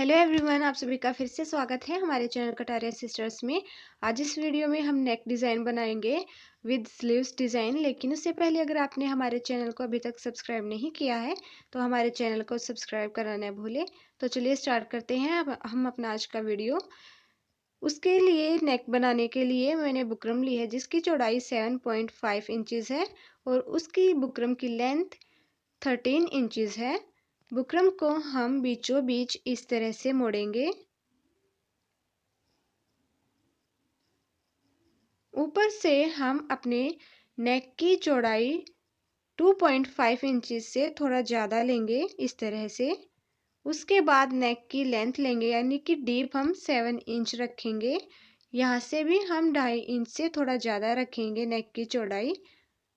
Hello everyone, आप सभी का फिर से स्वागत है हमारे चैनल कटारिया सिस्टर्स में। आज इस वीडियो में हम नेक डिज़ाइन बनाएंगे विद स्लीव्स डिज़ाइन। लेकिन उससे पहले अगर आपने हमारे चैनल को अभी तक सब्सक्राइब नहीं किया है तो हमारे चैनल को सब्सक्राइब करना न भूलें। तो चलिए स्टार्ट करते हैं अब हम अपना आज का वीडियो। उसके लिए नेक बनाने के लिए मैंने बुकरम ली है जिसकी चौड़ाई 7.5 इंचज़ है और उसकी बुकरम की लेंथ 13 इंचज़ है। बुकरम को हम बीचों बीच इस तरह से मोड़ेंगे। ऊपर से हम अपने नेक की चौड़ाई 2.5 इंचज़ से थोड़ा ज़्यादा लेंगे इस तरह से। उसके बाद नेक की लेंथ लेंगे यानी कि डीप हम 7 इंच रखेंगे। यहाँ से भी हम 2.5 इंच से थोड़ा ज़्यादा रखेंगे नेक की चौड़ाई।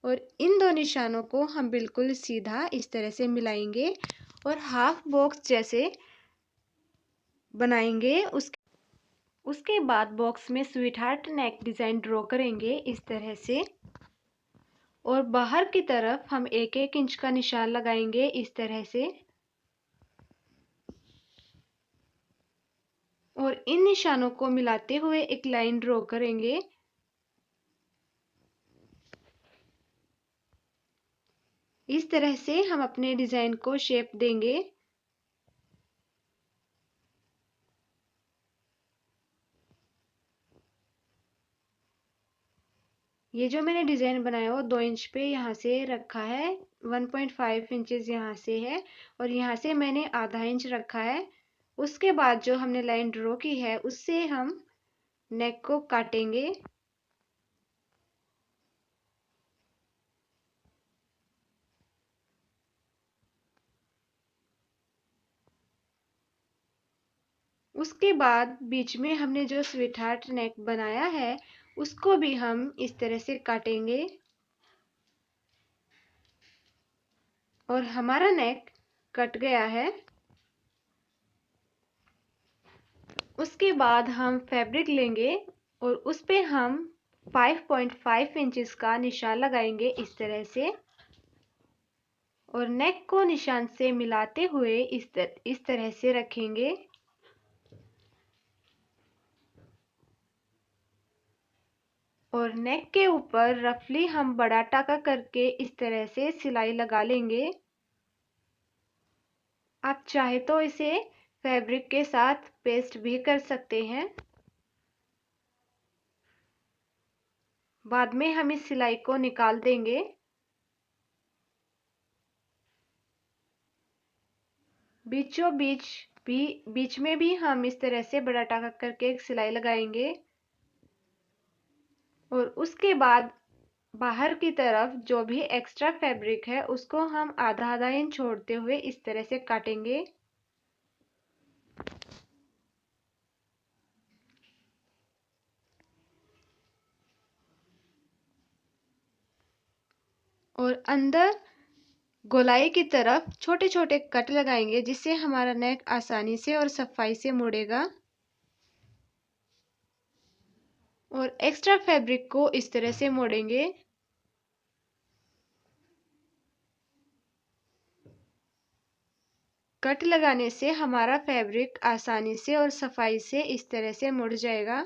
और इन दो निशानों को हम बिल्कुल सीधा इस तरह से मिलाएंगे और हाफ बॉक्स जैसे बनाएंगे। उसके बाद बॉक्स में स्वीट हार्ट नेक डिज़ाइन ड्रॉ करेंगे इस तरह से। और बाहर की तरफ हम 1-1 इंच का निशान लगाएंगे इस तरह से। और इन निशानों को मिलाते हुए एक लाइन ड्रॉ करेंगे। इस तरह से हम अपने डिज़ाइन को शेप देंगे। ये जो मैंने डिज़ाइन बनाया वो 2 इंच पे यहाँ से रखा है, 1.5 इंचज़ यहाँ से है और यहाँ से मैंने आधा इंच रखा है। उसके बाद जो हमने लाइन ड्रॉ की है उससे हम नेक को काटेंगे। उसके बाद बीच में हमने जो स्वीट हार्ट नेक बनाया है उसको भी हम इस तरह से काटेंगे और हमारा नेक कट गया है। उसके बाद हम फैब्रिक लेंगे और उस पे हम 5.5 इंचज़ का निशान लगाएंगे इस तरह से। और नेक को निशान से मिलाते हुए इस तरह से रखेंगे। और नेक के ऊपर रफली हम बड़ा टाका करके इस तरह से सिलाई लगा लेंगे। आप चाहे तो इसे फैब्रिक के साथ पेस्ट भी कर सकते हैं। बाद में हम इस सिलाई को निकाल देंगे। बीच में भी हम इस तरह से बड़ा टाका करके एक सिलाई लगाएंगे। और उसके बाद बाहर की तरफ जो भी एक्स्ट्रा फैब्रिक है उसको हम आधा आधा इंच छोड़ते हुए इस तरह से काटेंगे। और अंदर गोलाई की तरफ छोटे छोटे कट लगाएंगे जिससे हमारा नेक आसानी से और सफाई से मुड़ेगा। और एक्स्ट्रा फैब्रिक को इस तरह से मोड़ेंगे। कट लगाने से हमारा फैब्रिक आसानी से और सफाई से इस तरह से मुड़ जाएगा।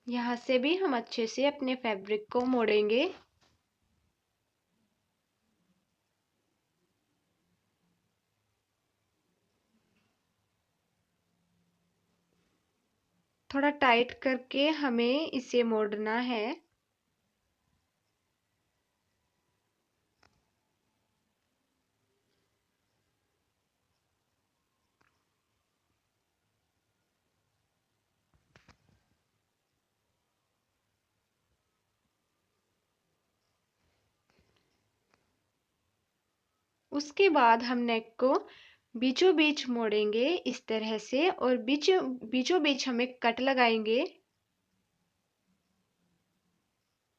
यहाँ से भी हम अच्छे से अपने फैब्रिक को मोड़ेंगे। थोड़ा टाइट करके हमें इसे मोड़ना है। उसके बाद हम नेक को बीचों बीच मोड़ेंगे इस तरह से और बीचों बीच हम एक कट लगाएंगे।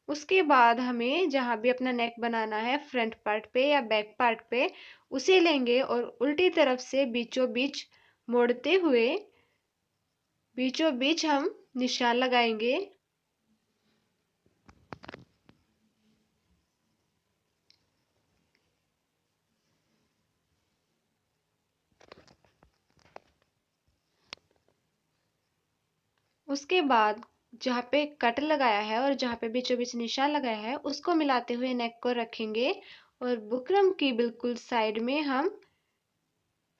उसके बाद हमें जहाँ भी अपना नेक बनाना है फ्रंट पार्ट पे या बैक पार्ट पे, उसे लेंगे और उल्टी तरफ से बीचों बीच मोड़ते हुए बीचों बीच हम निशान लगाएंगे। उसके बाद जहाँ पे कट लगाया है और जहाँ पे बीचों बीच निशान लगाया है उसको मिलाते हुए नेक को रखेंगे और बुकरम की बिल्कुल साइड में हम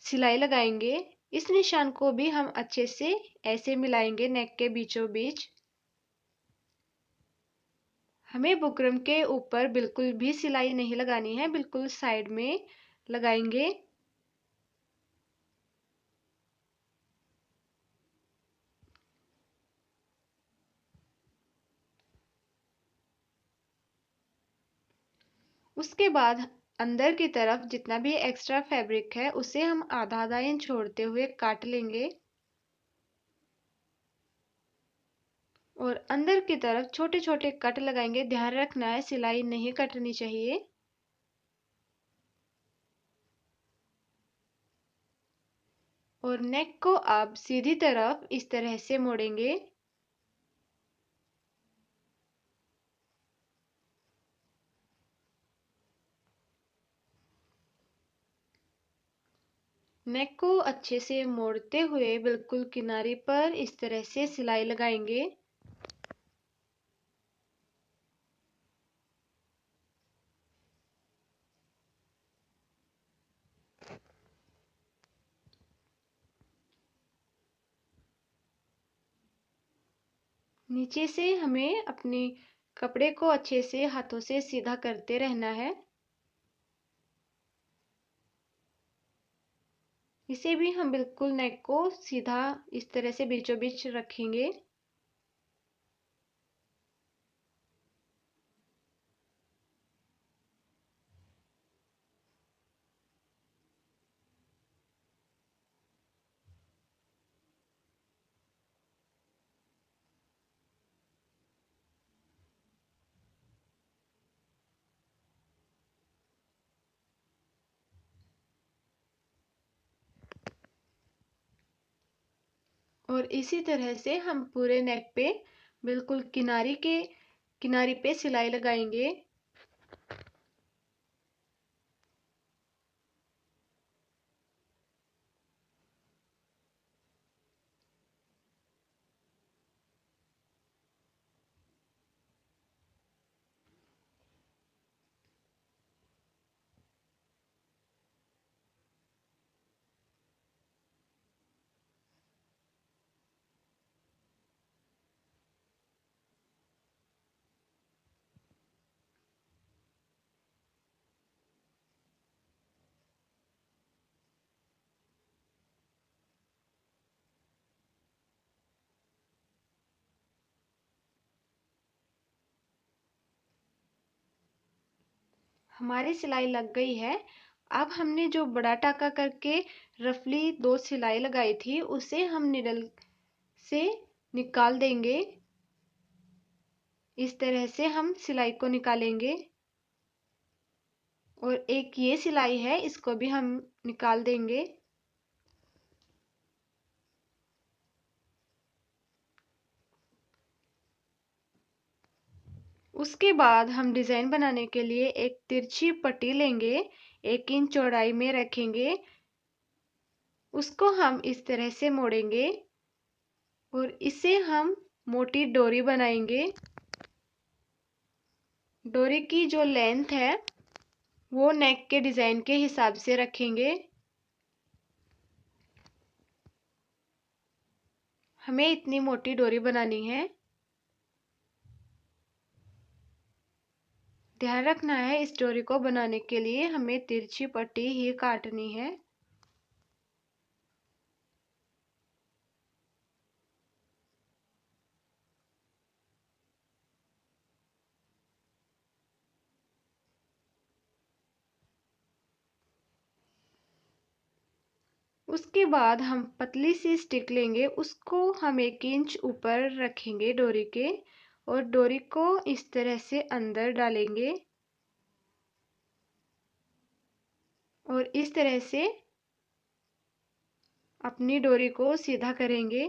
सिलाई लगाएंगे। इस निशान को भी हम अच्छे से ऐसे मिलाएंगे नेक के बीचों बीच। हमें बुकरम के ऊपर बिल्कुल भी सिलाई नहीं लगानी है, बिल्कुल साइड में लगाएंगे। उसके बाद अंदर की तरफ जितना भी एक्स्ट्रा फैब्रिक है उसे हम आधा आधा इंच छोड़ते हुए काट लेंगे और अंदर की तरफ छोटे छोटे कट लगाएंगे। ध्यान रखना है सिलाई नहीं कटनी चाहिए। और नेक को आप सीधी तरफ इस तरह से मोड़ेंगे। नेक को अच्छे से मोड़ते हुए बिल्कुल किनारे पर इस तरह से सिलाई लगाएंगे। नीचे से हमें अपने कपड़े को अच्छे से हाथों से सीधा करते रहना है। इसे भी हम बिल्कुल नेक को सीधा इस तरह से बीचों बीच रखेंगे। और इसी तरह से हम पूरे नेक पे बिल्कुल किनारी पे सिलाई लगाएंगे। हमारी सिलाई लग गई है। अब हमने जो बड़ा टाका करके रफली दो सिलाई लगाई थी उसे हम निडल से निकाल देंगे। इस तरह से हम सिलाई को निकालेंगे और एक ये सिलाई है इसको भी हम निकाल देंगे। उसके बाद हम डिजाइन बनाने के लिए एक तिरछी पट्टी लेंगे, 1 इंच चौड़ाई में रखेंगे। उसको हम इस तरह से मोड़ेंगे और इसे हम मोटी डोरी बनाएंगे। डोरी की जो लेंथ है वो नेक के डिजाइन के हिसाब से रखेंगे। हमें इतनी मोटी डोरी बनानी है। ध्यान रखना है इस डोरी को बनाने के लिए हमें तिरछी पट्टी ही काटनी है। उसके बाद हम पतली सी स्टिक लेंगे, उसको हम 1 इंच ऊपर रखेंगे डोरी के और डोरी को इस तरह से अंदर डालेंगे और इस तरह से अपनी डोरी को सीधा करेंगे।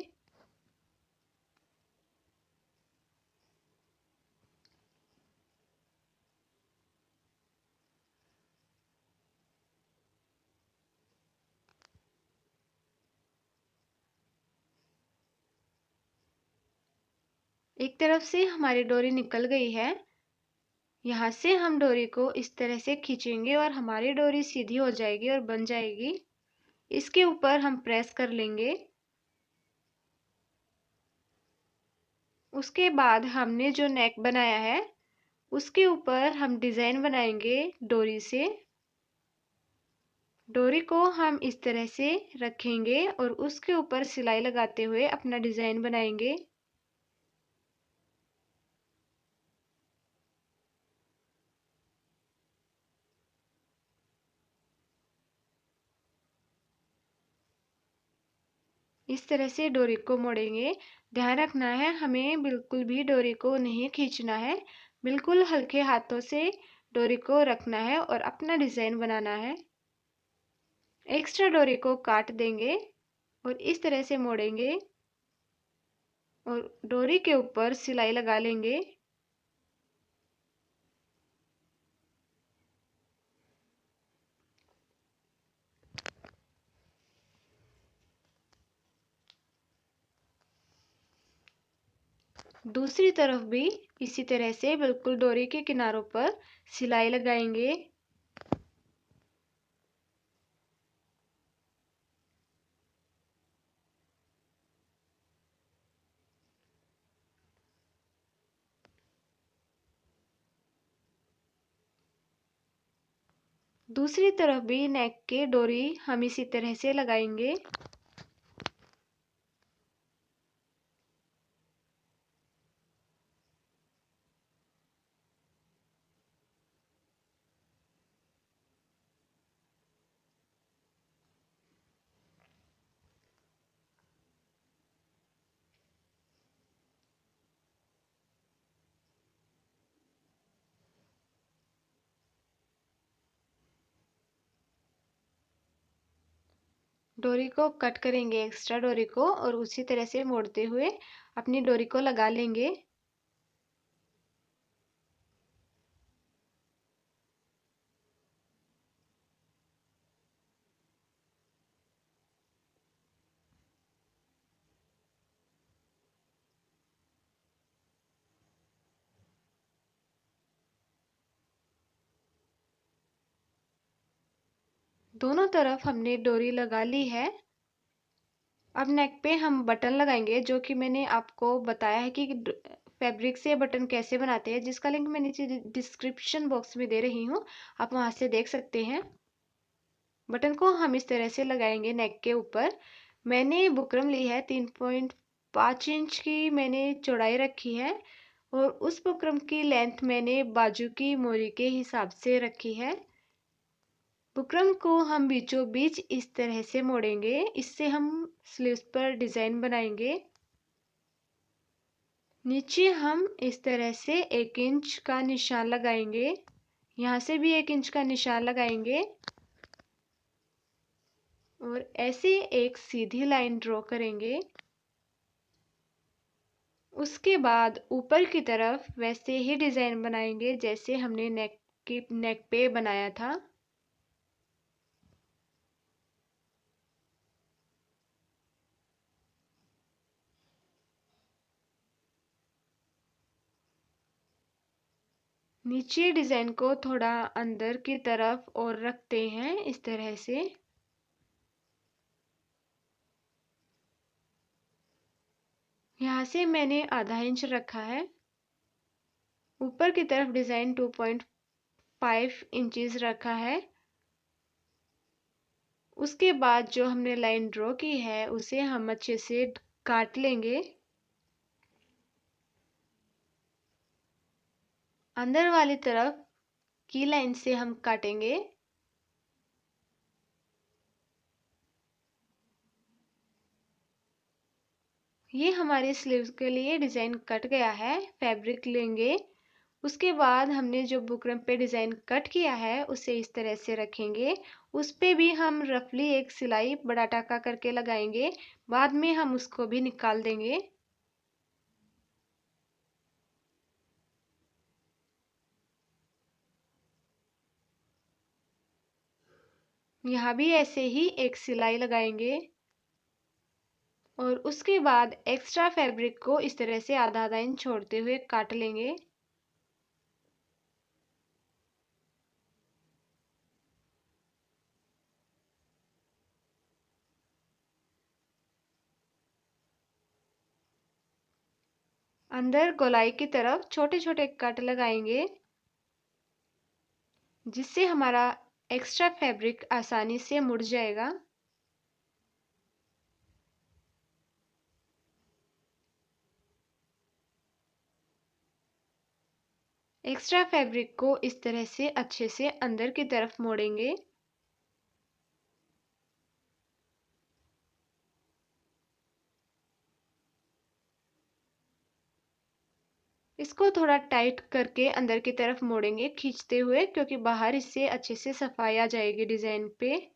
एक तरफ से हमारी डोरी निकल गई है। यहाँ से हम डोरी को इस तरह से खींचेंगे और हमारी डोरी सीधी हो जाएगी और बन जाएगी। इसके ऊपर हम प्रेस कर लेंगे। उसके बाद हमने जो नेक बनाया है उसके ऊपर हम डिज़ाइन बनाएंगे डोरी से। डोरी को हम इस तरह से रखेंगे और उसके ऊपर सिलाई लगाते हुए अपना डिज़ाइन बनाएंगे। इस तरह से डोरी को मोड़ेंगे। ध्यान रखना है हमें बिल्कुल भी डोरी को नहीं खींचना है, बिल्कुल हल्के हाथों से डोरी को रखना है और अपना डिज़ाइन बनाना है। एक्स्ट्रा डोरी को काट देंगे और इस तरह से मोड़ेंगे और डोरी के ऊपर सिलाई लगा लेंगे। दूसरी तरफ भी इसी तरह से बिल्कुल डोरी के किनारों पर सिलाई लगाएंगे। दूसरी तरफ भी नेक के डोरी हम इसी तरह से लगाएंगे। डोरी को कट करेंगे एक्स्ट्रा डोरी को और उसी तरह से मोड़ते हुए अपनी डोरी को लगा लेंगे। दोनों तरफ हमने डोरी लगा ली है। अब नेक पे हम बटन लगाएंगे, जो कि मैंने आपको बताया है कि फैब्रिक से बटन कैसे बनाते हैं, जिसका लिंक मैं नीचे डिस्क्रिप्शन बॉक्स में दे रही हूँ, आप वहां से देख सकते हैं। बटन को हम इस तरह से लगाएंगे नेक के ऊपर। मैंने बुकरम ली है 3.5 इंच की, मैंने चौड़ाई रखी है और उस बुकरम की लेंथ मैंने बाजू की मोरी के हिसाब से रखी है। बुकरम को हम बीचों बीच इस तरह से मोड़ेंगे, इससे हम स्लीव्स पर डिजाइन बनाएंगे। नीचे हम इस तरह से 1 इंच का निशान लगाएंगे, यहाँ से भी 1 इंच का निशान लगाएंगे और ऐसे एक सीधी लाइन ड्रॉ करेंगे। उसके बाद ऊपर की तरफ वैसे ही डिजाइन बनाएंगे जैसे हमने नेक पे बनाया था। नीचे डिजाइन को थोड़ा अंदर की तरफ और रखते हैं इस तरह से। यहाँ से मैंने आधा इंच रखा है। ऊपर की तरफ डिजाइन 2.5 इंचेस रखा है। उसके बाद जो हमने लाइन ड्रॉ की है उसे हम अच्छे से काट लेंगे। अंदर वाली तरफ की लाइन से हम काटेंगे। ये हमारे स्लीव्स के लिए डिज़ाइन कट गया है। फैब्रिक लेंगे, उसके बाद हमने जो बुकरम पे डिज़ाइन कट किया है उसे इस तरह से रखेंगे। उस पे भी हम रफली एक सिलाई बड़ा टाका करके लगाएंगे, बाद में हम उसको भी निकाल देंगे। यहाँ भी ऐसे ही एक सिलाई लगाएंगे और उसके बाद एक्स्ट्रा फैब्रिक को इस तरह से आधा आधा इंच छोड़ते हुए काट लेंगे। अंदर गोलाई की तरफ छोटे छोटे कट लगाएंगे, जिससे हमारा एक्स्ट्रा फैब्रिक आसानी से मुड़ जाएगा। एक्स्ट्रा फैब्रिक को इस तरह से अच्छे से अंदर की तरफ मोड़ेंगे। इसको थोड़ा टाइट करके अंदर की तरफ मोड़ेंगे खींचते हुए, क्योंकि बाहर इससे अच्छे से सफाई आ जाएगी डिजाइन पे।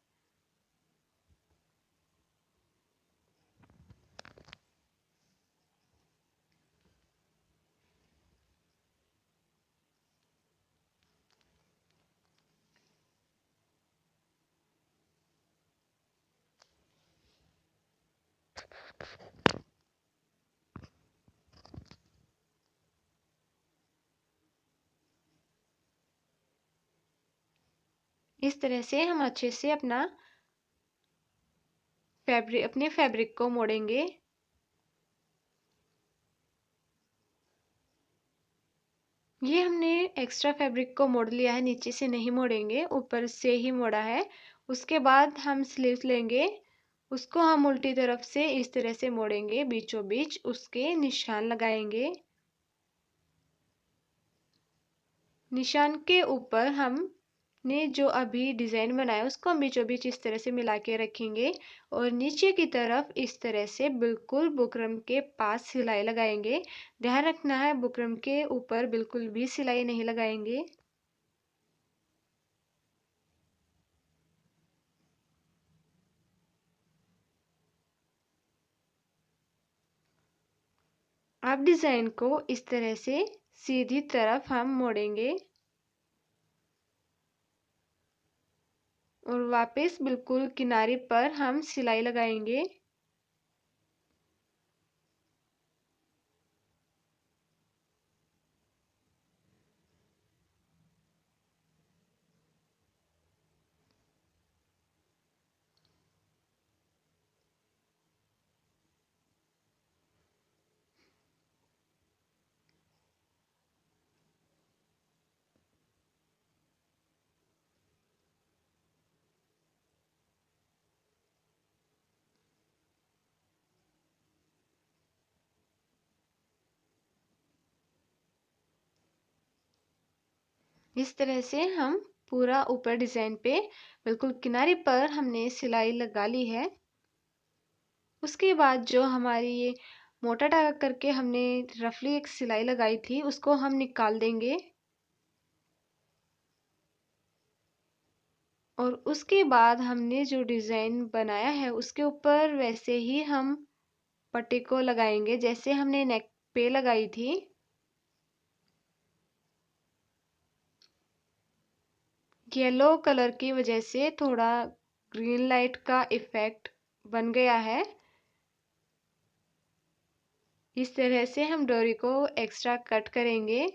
इस तरह से हम अच्छे से अपने फैब्रिक को मोड़ेंगे। ये हमने एक्स्ट्रा फैब्रिक को मोड़ लिया है, नीचे से नहीं मोड़ेंगे, ऊपर से ही मोड़ा है। उसके बाद हम स्लीव्स लेंगे, उसको हम उल्टी तरफ से इस तरह से मोड़ेंगे, बीचों बीच उसके निशान लगाएंगे। निशान के ऊपर हमने जो अभी डिज़ाइन बनाया उसको हम बीचों बीच इस तरह से मिला के रखेंगे और नीचे की तरफ इस तरह से बिल्कुल बुकरम के पास सिलाई लगाएंगे। ध्यान रखना है, बुकरम के ऊपर बिल्कुल भी सिलाई नहीं लगाएंगे। अब डिज़ाइन को इस तरह से सीधी तरफ हम मोड़ेंगे और वापस बिल्कुल किनारे पर हम सिलाई लगाएंगे। इस तरह से हम पूरा ऊपर डिज़ाइन पे बिल्कुल किनारे पर हमने सिलाई लगा ली है। उसके बाद जो हमारी ये मोटा टाका करके हमने रफली एक सिलाई लगाई थी उसको हम निकाल देंगे और उसके बाद हमने जो डिज़ाइन बनाया है उसके ऊपर वैसे ही हम पट्टी को लगाएंगे जैसे हमने नेक पे लगाई थी। येलो कलर की वजह से थोड़ा ग्रीन लाइट का इफेक्ट बन गया है। इस तरह से हम डोरी को एक्स्ट्रा कट करेंगे।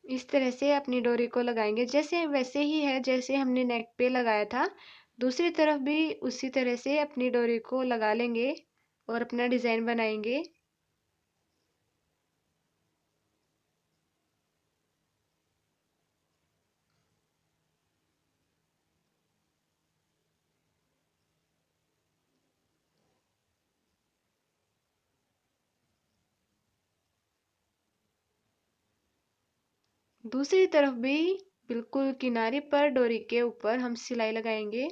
इस तरह से अपनी डोरी को लगाएंगे, जैसे वैसे ही है जैसे हमने नेक पे लगाया था। दूसरी तरफ भी उसी तरह से अपनी डोरी को लगा लेंगे और अपना डिज़ाइन बनाएंगे। दूसरी तरफ भी बिल्कुल किनारे पर डोरी के ऊपर हम सिलाई लगाएंगे।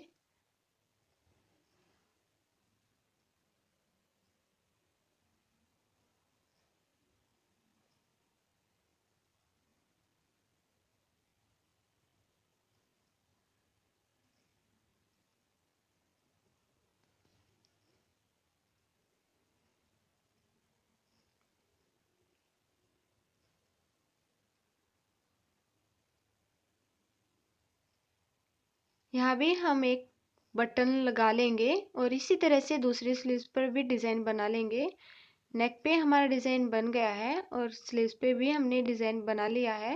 यहाँ भी हम एक बटन लगा लेंगे और इसी तरह से दूसरी स्लीव्स पर भी डिज़ाइन बना लेंगे। नेक पे हमारा डिज़ाइन बन गया है और स्लीव्स पे भी हमने डिज़ाइन बना लिया है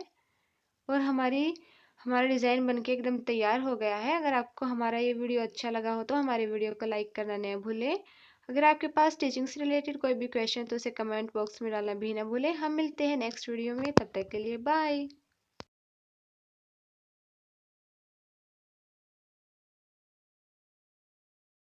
और हमारा डिज़ाइन बनके एकदम तैयार हो गया है। अगर आपको हमारा ये वीडियो अच्छा लगा हो तो हमारे वीडियो को लाइक करना न भूलें। अगर आपके पास स्टिचिंग से रिलेटेड कोई भी क्वेश्चन तो उसे कमेंट बॉक्स में डालना भी ना भूलें। हम मिलते हैं नेक्स्ट वीडियो में, तब तक के लिए बाय।